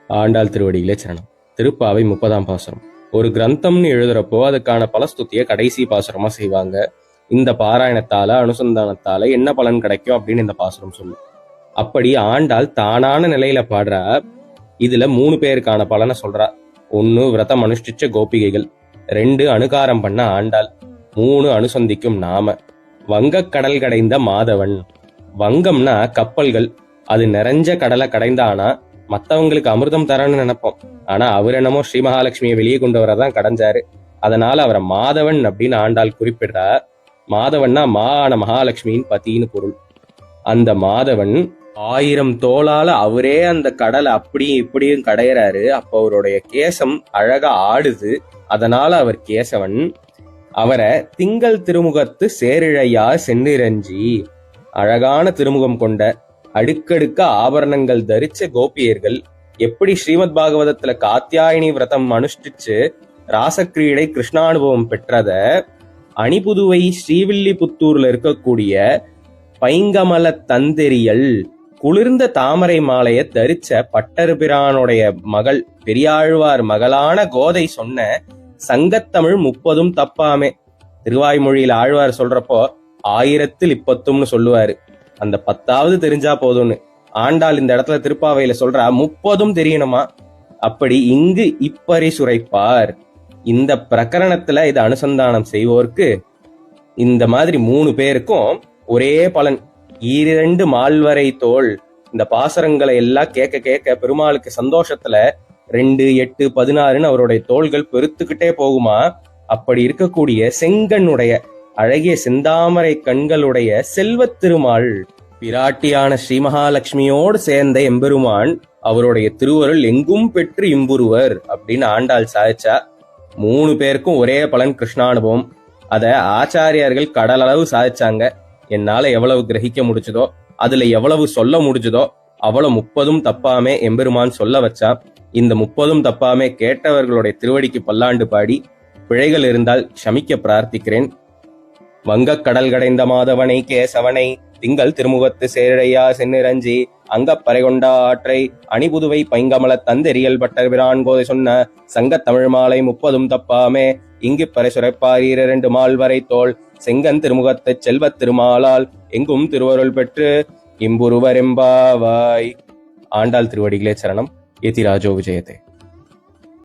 ஆண்டாள் திருவடிகளே சரணம். திருப்பாவை 30ஆம் பாசுரம். ஒரு கிரந்தம்னு எழுதுறப்போ அதுக்கான பலஸ்துதிய கடைசி பாசுரமா செய்வாங்க. இந்த பாராயணத்தால அனுசந்தானத்தால என்ன பலன் கிடைக்கும் அப்படின்னு இந்த பாசுரம் சொல்லும். அப்படி ஆண்டாள் தானான நிலையில பாடுறா. இதுல 3 பேருக்கான பலனை சொல்றா. 1 விரதம் அனுஷ்டிச்ச கோபிகைகள், 2 அனுகாரம் பண்ண ஆண்டாள், 3 அனுசந்திக்கும் நாம. வங்கக் கடல் கடைந்த மாதவன். வங்கம்னா கப்பல்கள். அது நிறைஞ்ச கடலை கடைந்தானா மத்தவங்களுக்கு அமிர்தம் தரணும்னு நினைப்போம். ஆனா அவர் என்னமோ ஸ்ரீ மகாலட்சுமியை வெளியே கொண்டு வரதான் கடைஞ்சாரு. அதனால அவரை மாதவன் அப்படின்னு ஆண்டாள் குறிப்பிடுறா. மாதவன்னா மான மகாலட்சுமியின் பத்தின்னு பொருள். அந்த மாதவன் 1000 தோளால அவரே அந்த கடலை அப்படியும் இப்படியும் கடையிறாரு. அப்ப அவருடைய கேசம் அழகா ஆடுது. அதனால அவர் கேசவன். அவரை திங்கள் திருமுகத்து சேரிழையா சென்னிரஞ்சி, அழகான திருமுகம் கொண்ட அடுக்கடுக்க ஆபரணங்கள் தரிச்ச கோபியர்கள் எப்படி ஸ்ரீமத் பாகவதத்துல காத்தியாயினி விரதம் அனுஷ்டிச்சு ராசக்கிரீடை கிருஷ்ணானுபவம் பெற்றத அணிபுதுவை ஸ்ரீவில்லிபுத்தூர்ல இருக்கக்கூடிய பைங்கமல தந்தெரியல் குளிர்ந்த தாமரை மாலைய தரிச்ச பட்டர்பிரானுடைய மகள் பெரியாழ்வார் மகளான கோதை சொன்ன சங்கத்தமிழ் 30 தப்பாமே. திருவாய்மொழியில் ஆழ்வார் சொல்றப்போ 1000 இப்பத்தும்னு சொல்லுவாரு. அந்த 10வது தெரிஞ்சா போதும்னு ஆண்டாள் இந்த இடத்துல திருப்பாவையில சொல்றா 30 தெரியணுமா. அப்படி இங்கு இப்பரிசுரைப்பார். இந்த பிரகரணத்துல இதை அனுசந்தானம் செய்வோருக்கு இந்த மாதிரி 3 பேருக்கும் ஒரே பலன். 2 மால்வரை தோள். இந்த பாசரங்களை எல்லாம் கேட்க கேட்க பெருமாளுக்கு சந்தோஷத்துல 2, 8, 16 அவருடைய தோள்கள் பெருத்துக்கிட்டே போகுமா. அப்படி இருக்கக்கூடிய செங்கண்ணுடைய அழகிய செந்தாமரை கண்களுடைய செல்வத் திருமால் பிராட்டியான ஸ்ரீ மகாலட்சுமியோடு சேர்ந்த எம்பெருமான் அவருடைய திருவருள் எங்கும் பெற்று இம்புருவர் அப்படின்னு ஆண்டாள் சாதிச்சா. 3 பேருக்கும் ஒரே பலன் கிருஷ்ணானுபவம். அத ஆச்சாரியார்கள் கடலளவு சாதிச்சாங்க. என்னால எவ்வளவு கிரகிக்க முடிச்சதோ அதுல எவ்வளவு சொல்ல முடிஞ்சதோ அவ்வளவு 30 தப்பாமே எம்பெருமான் சொல்ல வச்சா. இந்த 30 தப்பாமே கேட்டவர்களுடைய திருவடிக்கு பல்லாண்டு பாடி பிழைகள் இருந்தால் க்ஷமிக்க பிரார்த்திக்கிறேன். வங்கக் கடல் கடைந்த மாதவனை கேசவனை திங்கள் திருமுகத்து சேழையா சென்னிரஞ்சி அங்கப்பறை கொண்ட ஆற்றை அணிபுதுவை பைங்கமல தந்தெரியல் பட்டர்பிரான் கோதை சொன்ன சங்கத் தமிழ் மாலை 30 தப்பாமே. இங்கு பறை சுரைப்பார் 2 மால்வரை தோள் செங்கன் திருமுகத்து செல்வத் திருமாலால் எங்கும் திருவருள் பெற்று இம்புருவரெம்பாவாய். ஆண்டாள் திருவடிகளே சரணம். யதிராஜோ விஜயதே.